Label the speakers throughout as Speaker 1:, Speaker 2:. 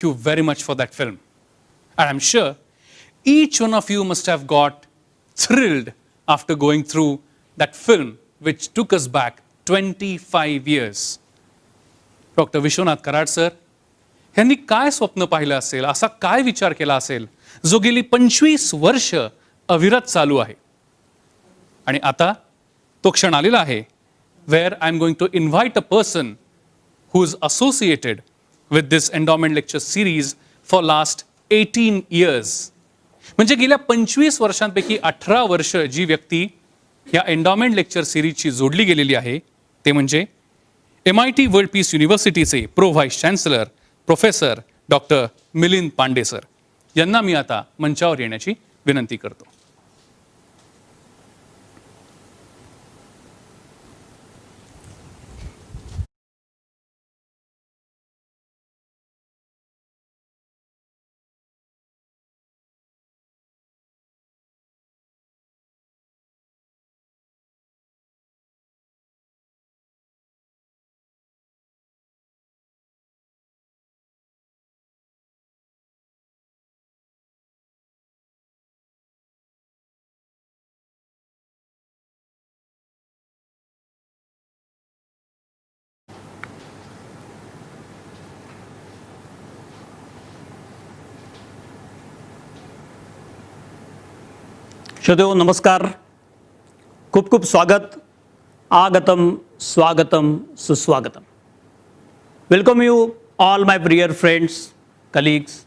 Speaker 1: you very much for that film. And I'm sure each one of you must have got thrilled after going through that film, which took us back 25 years. Dr. Vishwanath Karad sir, ह्यांनी काय स्वप्न पाहिलं असेल, असा काय विचार केला असेल, जो गेली 25 वर्ष अविरत चालू आहे. आणि आता तो क्षण आलेला आहे, where I'm going to invite a person who is associated with this endowment lecture series for last 18 years. म्हणजे गेल्या 25 वर्षांपैकी 18 वर्ष जी व्यक्ती या एंडॉमेंट लेक्चर सिरीजची जोडली गेलेली आहे, ते म्हणजे MIT वर्ल्ड पीस युनिव्हर्सिटीचे pro vice chancellor professor doctor Milind Pande sir यांना मी आता मंचावर येण्याची विनंती करतो.
Speaker 2: श्रोतेहो नमस्कार, खूप खूप स्वागत, आगतम स्वागतम सुस्वागतम. Welcome you all my dear friends, colleagues.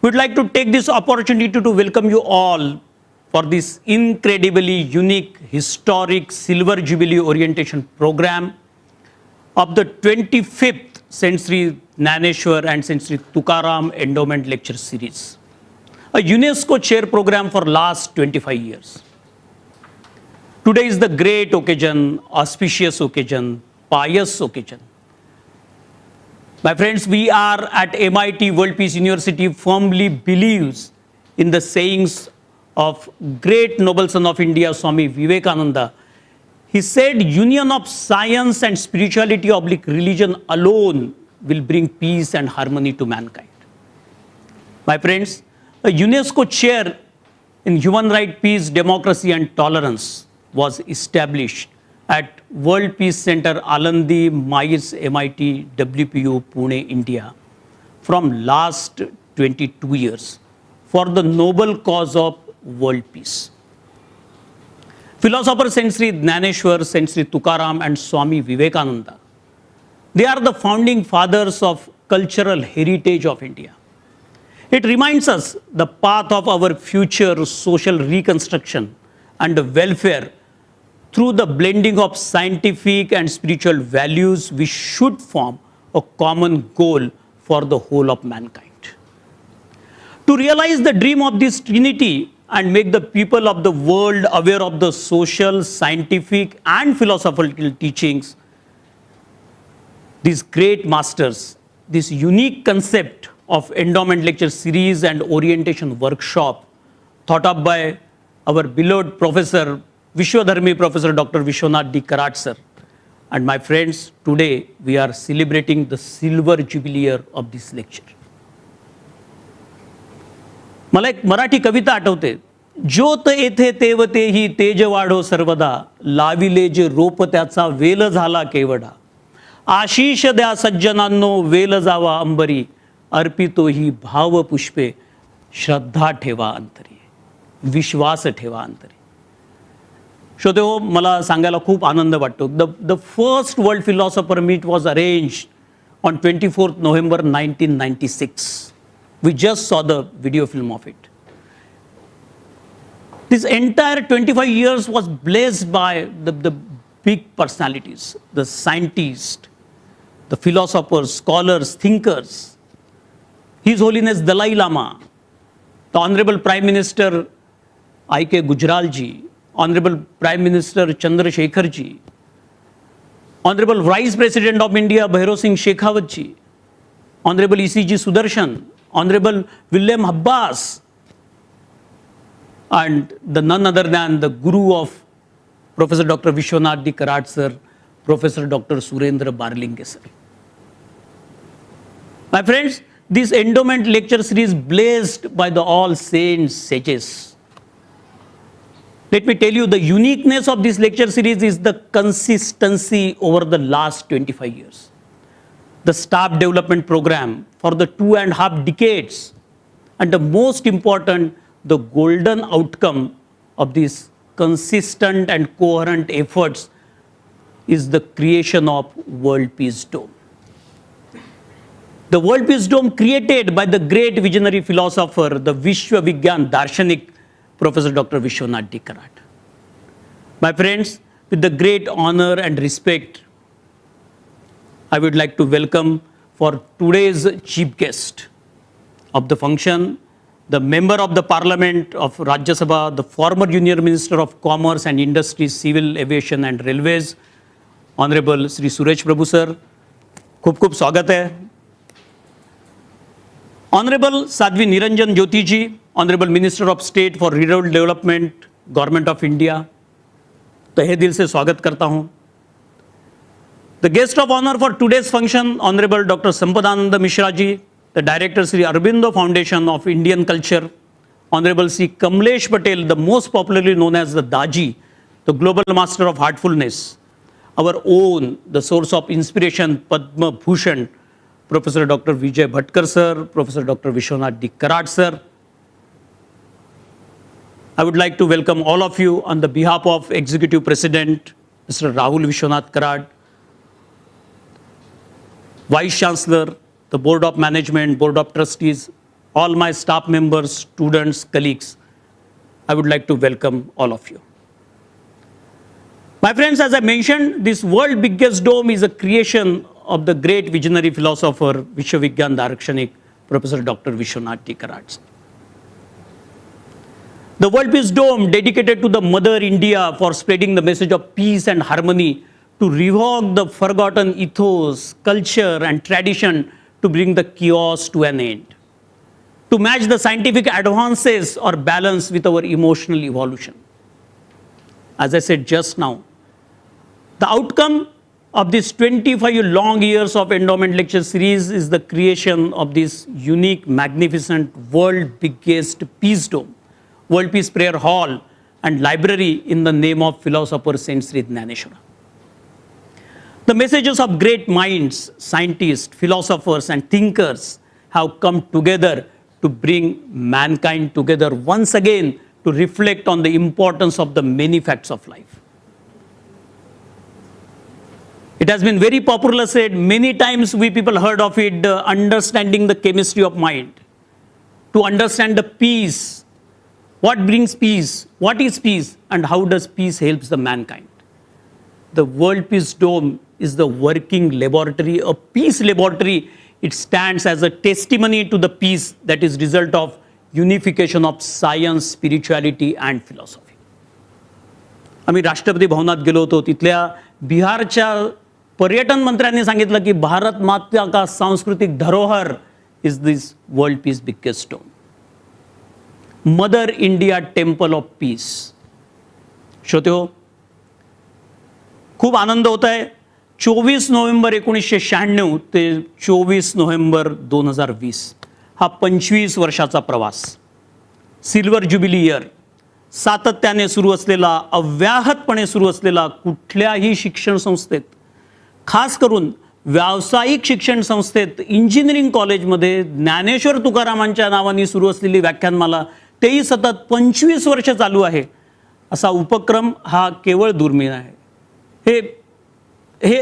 Speaker 2: We'd like to take this opportunity to welcome you all for this incredibly unique, historic Silver Jubilee Orientation Program of the 25th Saint Sri Naneshwar and Saint Sri Tukaram Endowment Lecture Series, a UNESCO chair program for last 25 years. Today is the great occasion, auspicious occasion, pious occasion. My friends, we are at MIT World Peace University firmly believes in the sayings of great noble son of India, Swami Vivekananda. He said, union of science and spirituality oblique religion alone will bring peace and harmony to mankind. My friends, a UNESCO chair in human right, peace, democracy and tolerance was established at World Peace Center, Alandi, Mines, MIT, WPU, Pune, India from last 22 years for the noble cause of world peace. Philosopher Saint Sri Naneshwar, Saint Sri Tukaram and Swami Vivekananda, they are the founding fathers of cultural heritage of India. It reminds us the path of our future social reconstruction and welfare through the blending of scientific and spiritual values. We should form a common goal for the whole of mankind. To realize the dream of this trinity and make the people of the world aware of the social, scientific and philosophical teachings, these great masters, this unique concept of endowment lecture series and orientation workshop thought up by our beloved Professor Vishwadharmi Professor Dr. Vishwanath D. Karad sir. And my friends, today we are celebrating the silver jubilee year of this lecture. मला एक मराठी कविता आठवते, ज्योत येथे तेवते ही तेज वाढो सर्वदा, la Vella जे रोप त्याचा वेल झाला केवडा, आशीष द्या सज्जनांनो वेल जावा अंबरी, अर्पितो ही भाव पुष्पे, श्रद्धा ठेवा अंतरी, विश्वास ठेवा अंतरी. श्रोतेहो, मला सांगायला खूप आनंद वाटतो. The first World Philosopher Meet was arranged on 24th November 1996. We just saw the video film of it. This entire 25 years was blessed by the big personalities, the scientists, the philosophers, scholars, thinkers. His Holiness Dalai Lama, the Honorable Prime Minister I.K. Gujral ji, Honorable Prime Minister Chandrasekhar ji, Honorable Vice President of India Bhairav Singh Shekhawat ji, Honorable ECG Sudarshan, Honorable William Abbas, and the none other than the guru of Professor Dr. Vishwanath D. Karad sir, Professor Dr. Surendra Barlinge sir. My friends, this endowment lecture series blessed by the all saints sages. Let me tell you, the uniqueness of this lecture series is the consistency over the last 25 years. The staff development program for the 2.5 decades, and the most important, the golden outcome of these consistent and coherent efforts is the creation of World Peace Dome. The World Peace Dome created by the great visionary philosopher, the Vishwa Vigyan Darshanik, Professor Dr. Vishwanath D. Karad. My friends, with the great honor and respect, I would like to welcome for today's chief guest of the function, the Member of the Parliament of Rajya Sabha, the former Union Minister of Commerce and Industry, Civil Aviation and Railways, Honorable Sri Suresh Prabhu sir. खूब स्वागत है. Honorable Sadhvi Niranjan Jyoti ji, Honorable Minister of State for Rural Development, Government of India, तहे दिल से स्वागत करता हूं. The guest of honor for today's function, Honorable Dr. Sampadananda Mishra ji, the Director Sri Aurobindo Foundation of Indian Culture, Honorable Sri Kamlesh Patel, the most popularly known as the Daji, the Global Master of Heartfulness, our own, the source of inspiration, Padma Bhushan, Professor Dr. Vijay Bhatkar sir, Professor Dr. Vishwanath D. Karad sir. I would like to welcome all of you on the behalf of Executive President, Mr. Rahul Vishwanath Karad, Vice Chancellor, the Board of Management, Board of Trustees, all my staff members, students, colleagues. I would like to welcome all of you. My friends, as I mentioned, this world biggest dome is a creation of the great visionary philosopher, Vishwa Vigyan Darshanik, Professor Dr. Vishwanath D. Karad. The World Peace Dome, dedicated to the Mother India for spreading the message of peace and harmony, to revoke the forgotten ethos, culture and tradition, to bring the chaos to an end, to match the scientific advances or balance with our emotional evolution. As I said just now, the outcome of this 25 long years of endowment lecture series is the creation of this unique, magnificent, world biggest peace dome, World Peace Prayer Hall and library in the name of philosopher Saint Sri Dnyaneshwara. The messages of great minds, scientists, philosophers and thinkers have come together to bring mankind together once again to reflect on the importance of the many facts of life. It has been very popular said, many times we people heard of it, understanding the chemistry of mind. To understand the peace, what brings peace, what is peace, and how does peace help the mankind. The World Peace Dome is the working laboratory, a peace laboratory. It stands as a testimony to the peace that is result of unification of science, spirituality and philosophy. आम्ही राष्ट्रपती भवनात गेलो होतो, तिथल्या बिहारच्या पर्यटन मंत्र्यांनी सांगितलं की भारत माता का सांस्कृतिक धरोहर is this world peace biggest dome, mother India temple of peace. श्रोते हो, खूप आनंद होत आहे. 24 नोव्हेंबर 1996 ते 24 नोव्हेंबर 2020 हा 25 वर्षाचा प्रवास, सिल्वर ज्युबिली इयर, सातत्याने सुरू असलेला, अव्याहतपणे सुरू असलेला कुठल्याही शिक्षण संस्थेत, खास करून व्यावसायिक शिक्षण संस्थेत, इंजिनिअरिंग कॉलेजमध्ये ज्ञानेश्वर तुकारामांच्या नावाने सुरू असलेली व्याख्यानमाला, तेही सतत 25 वर्ष चालू आहे, असा उपक्रम हा केवळ दुर्मिळ आहे. हे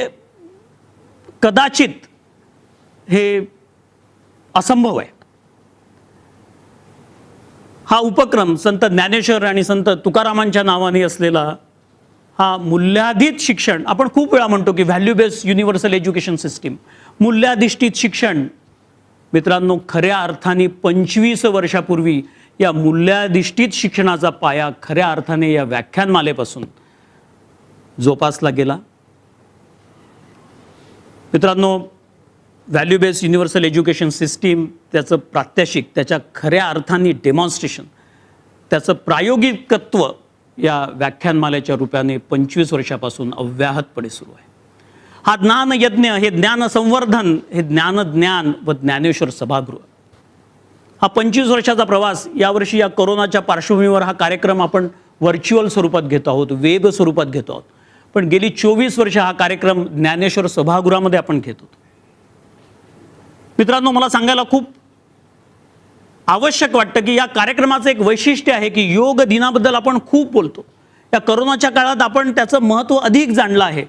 Speaker 2: कदाचित हे असंभव आहे. हा उपक्रम संत ज्ञानेश्वर आणि संत तुकारामांच्या नावाने असलेला हा मूल्याधिष्ठित शिक्षण, आपण खूप वेळा म्हणतो की value based universal education system, मूल्याधिष्ठित शिक्षण. मित्रांनो, खऱ्या अर्थाने 25 वर्षापूर्वी या मूल्याधिष्ठित शिक्षणाचा पाया खऱ्या अर्थाने या व्याख्यानमालेपासून जोपासला गेला. मित्रांनो, value based universal education system, त्याचं प्रात्यक्षिक, त्याच्या खऱ्या अर्थाने डेमॉन्स्ट्रेशन, त्याचं प्रायोगिकत्व या व्याख्यानमालेच्या रूपाने 25 वर्षापासून अव्याहतपणे सुरू आहे. हा ज्ञान यज्ञ, हे ज्ञान संवर्धन, हे ज्ञान व ज्ञानेश्वर सभागृह, हा 25 वर्षाचा प्रवास यावर्षी या कोरोनाच्या पार्श्वभूमीवर हा कार्यक्रम आपण व्हर्च्युअल स्वरूपात घेतो आहोत, वेब स्वरूपात घेतो आहोत. पण गेली 24 वर्ष हा कार्यक्रम ज्ञानेश्वर सभागृहामध्ये आपण घेत होतो. मित्रांनो, मला सांगायला खूप आवश्यक वाटतं की या कार्यक्रमाचं एक वैशिष्ट्य आहे की योग दिनाबद्दल आपण खूप बोलतो. या कोरोनाच्या काळात आपण त्याचं महत्त्व अधिक जाणलं आहे.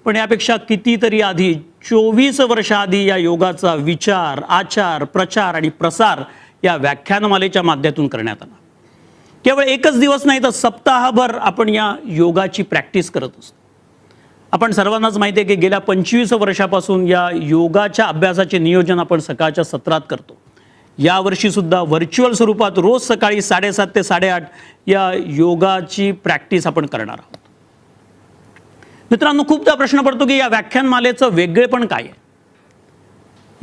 Speaker 2: पण यापेक्षा कितीतरी आधी 24 वर्षाआधी या योगाचा विचार, आचार, प्रचार आणि प्रसार या व्याख्यानमालेच्या माध्यमातून करण्यात आला. केवळ एकच दिवस नाही तर सप्ताहभर आपण या योगाची प्रॅक्टिस करत असतो. आपण सर्वांनाच माहिती आहे की गेल्या 25 वर्षापासून या योगाच्या अभ्यासाचे नियोजन आपण सकाळच्या सत्रात करतो. यावर्षी सुद्धा व्हर्च्युअल स्वरूपात रोज सकाळी 7:30 ते 8:30 या योगाची प्रॅक्टिस आपण करणार आहोत. मित्रांनो, खूपदा प्रश्न पडतो की या व्याख्यानमालेचं वेगळेपण काय आहे.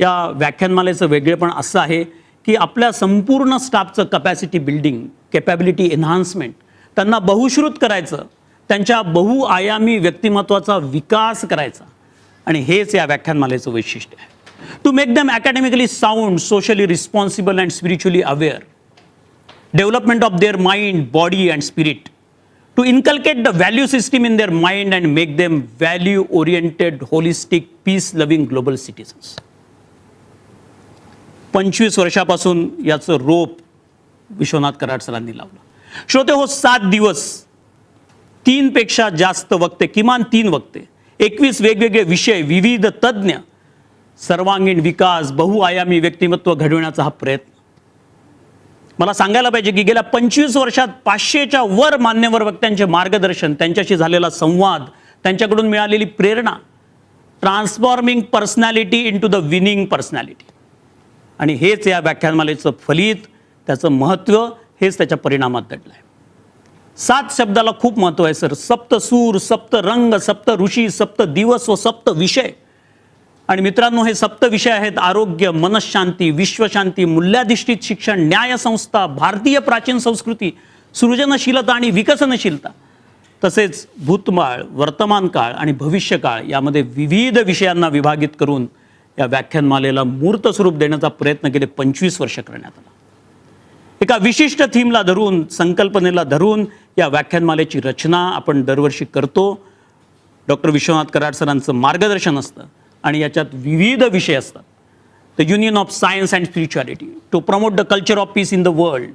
Speaker 2: या व्याख्यानमालेचं वेगळेपण असं आहे की आपल्या संपूर्ण स्टाफचं कॅपॅसिटी बिल्डिंग, कॅपॅबिलिटी एन्हान्समेंट, त्यांना बहुश्रुत करायचं, त्यांच्या बहुआयामी व्यक्तिमत्वाचा विकास करायचा, आणि हेच या व्याख्यानमालेचं वैशिष्ट्य आहे. To make them academically sound, socially responsible and spiritually aware, development of their mind, body and spirit, to inculcate the value system in their mind and make them value oriented, holistic, peace loving global citizens. 25 वर्षापासून याचं रोप विश्वनाथ कराड सरांनी लावलं. श्रोते हो, 7 दिवस, 3 पेक्षा जास्त वक्ते, किमान 3 वक्ते, 21 वेगवेगळे विषय, विविध तज्ञ, सर्वांगीण विकास, बहुआयामी व्यक्तिमत्व घडविण्याचा हा प्रयत्न. मला सांगायला पाहिजे की गेल्या 25 वर्षात 500च्या वर मान्यवर वक्त्यांचे मार्गदर्शन, त्यांच्याशी झालेला संवाद, त्यांच्याकडून मिळालेली प्रेरणा, transforming personality into the winning personality. आणि हेच या व्याख्यानमालेचं फलित, त्याचं महत्त्व, हेच त्याच्या परिणामात दडलं आहे. 7 शब्दाला खूप महत्त्व आहे सर. सप्त सूर, सप्त रंग, सप्त ऋषी, सप्त दिवस व सप्त विषय. आणि मित्रांनो, हे 7 विषय आहेत: आरोग्य, मनशांती, विश्वशांती, मूल्याधिष्ठित शिक्षण, न्यायसंस्था, भारतीय प्राचीन संस्कृती, सृजनशीलता आणि विकसनशीलता, तसेच भूतकाळ, वर्तमान काळ आणि भविष्यकाळ, यामध्ये विविध विषयांना विभागित करून या व्याख्यानमालेला मूर्त स्वरूप देण्याचा प्रयत्न गेले 25 वर्ष करण्यात आला. एका विशिष्ट थीमला धरून, संकल्पनेला धरून या व्याख्यानमालेची रचना आपण दरवर्षी करतो. डॉक्टर विश्वनाथ कराड सरांचं मार्गदर्शन असतं आणि याच्यात विविध विषय असतात. The union of science and spirituality, to promote the culture of peace in the world,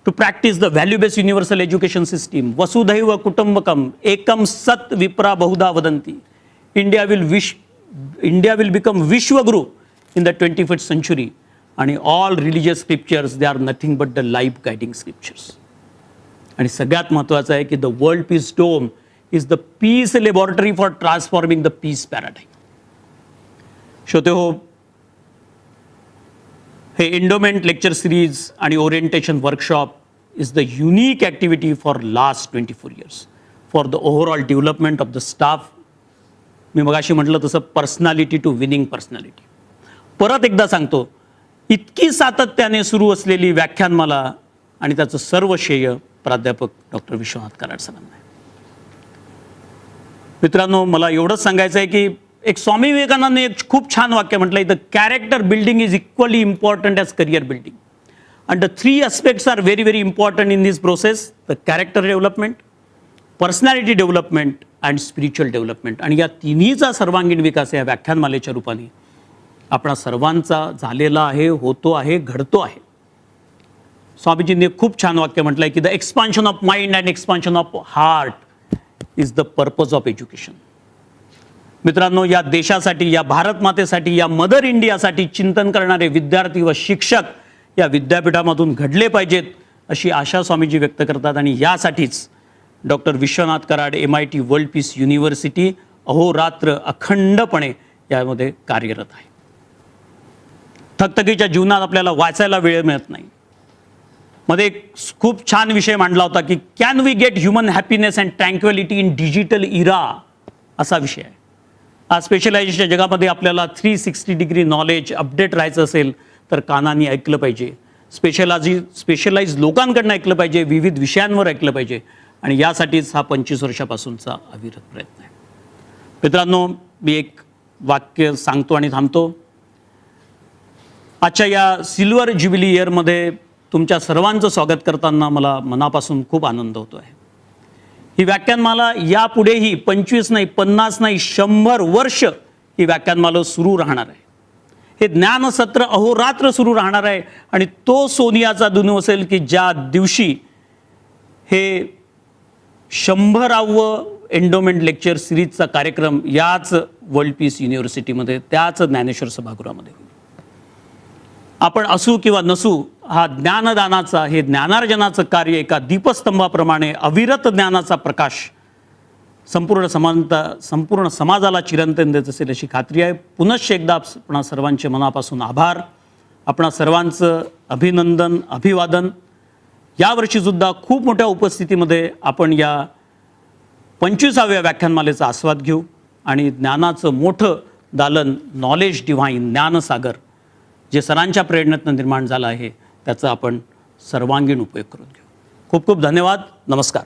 Speaker 2: to practice the value based universal education system, वसुधैव कुटुंबकम, एकम सत विप्रा बहुधा वदंती, इंडिया विल बिकम विश्वगुरु इन द 21st century, आणि all religious scriptures, they are nothing but the life guiding scriptures. आणि सगळ्यात महत्त्वाचं आहे की the world peace dome is the peace laboratory for transforming the piece paradigm. श्रोते हो, हे एंडोमेंट लेक्चर सिरीज आणि orientation workshop is the unique activity for last 24 years for the overall development of the staff. मी मगाशी म्हटलं तसं personality to winning personality. परत एकदा सांगतो, इतकी सातत्याने सुरू असलेली व्याख्यानमाला आणि त्याचं सर्व श्रेय प्राध्यापक डॉक्टर विश्वनाथ कराड सरांना आहे. मित्रांनो, मला एवढंच सांगायचं आहे की एक स्वामी विवेकानंदांनी एक खूप छान वाक्य म्हटलंय, the character building is equally important as career building, and the 3 aspects are very very important in this process: the character development, personality development and spiritual development. आणि या तिन्हीचा सर्वांगीण विकास या व्याख्यानमालेच्या रूपाने आपणा सर्वांचा झालेला आहे, होतो आहे, घडतो आहे. स्वामीजींनी एक खूप छान वाक्य म्हटलंय की the expansion of mind and expansion of heart is the purpose of education. मित्रांनो, या देशासाठी, या भारत मातेसाठी, या मदर इंडियासाठी चिंतन करणारे विद्यार्थी व शिक्षक या विद्यापीठामधून घडले पाहिजेत, अशी आशा स्वामीजी व्यक्त करतात. आणि यासाठीच doctor Vishwanath Karad MIT world peace university अहोरात्र अखंडपणे यामध्ये कार्यरत आहे. थकथकीच्या जीवनात आपल्याला वाचायला वेळ मिळत नाही. मध्ये एक खूप छान विषय मांडला होता की can we get human happiness and tranquillity in digital era, असा विषय आहे. आज स्पेशलायझेशनच्या जगामध्ये आपल्याला 360 डिग्री नॉलेज अपडेट राहायचं असेल तर कानांनी ऐकलं पाहिजे, स्पेशलाइज लोकांकडनं ऐकलं पाहिजे, विविध विषयांवर ऐकलं पाहिजे. आणि यासाठीच हा 25 वर्षापासूनचा अविरत प्रयत्न आहे. मित्रांनो, मी एक वाक्य सांगतो आणि थांबतो. आजच्या या सिल्वर ज्युबिली इयरमध्ये तुमच्या सर्वांचं स्वागत करताना मला मनापासून खूप आनंद होतो आहे. ही व्याख्यानमाला यापुढेही 25 नाही, 50 नाही, 100 वर्ष ही व्याख्यानमाला सुरू राहणार आहे. हे ज्ञानसत्र अहोरात्र सुरू राहणार आहे आणि तो सोनियाचा दिन असेल की ज्या दिवशी हे 100वे एंडोमेंट लेक्चर सिरीजचा कार्यक्रम याच वर्ल्ड पीस युनिव्हर्सिटीमध्ये, त्याच ज्ञानेश्वर सभागृहामध्ये होईल. आपण असू किंवा नसू, हा ज्ञानदानाचा, हे ज्ञानार्जनाचं कार्य एका दीपस्तंभाप्रमाणे अविरत ज्ञानाचा प्रकाश संपूर्ण समाजाला चिरंतन देत असेल अशी खात्री आहे. पुनश्च एकदा आपणा सर्वांचे मनापासून आभार, आपणा सर्वांचं अभिनंदन, अभिवादन. यावर्षीसुद्धा खूप मोठ्या उपस्थितीमध्ये आपण या 25व्या व्याख्यानमालेचा आस्वाद घेऊ आणि ज्ञानाचं मोठं दालन, नॉलेज डिव्हाइन, ज्ञानसागर जे सरांच्या प्रेरणेतनं निर्माण झालं आहे, त्याचा आपण सर्वांगीण उपयोग करून घेऊ. खूप खूप धन्यवाद. नमस्कार.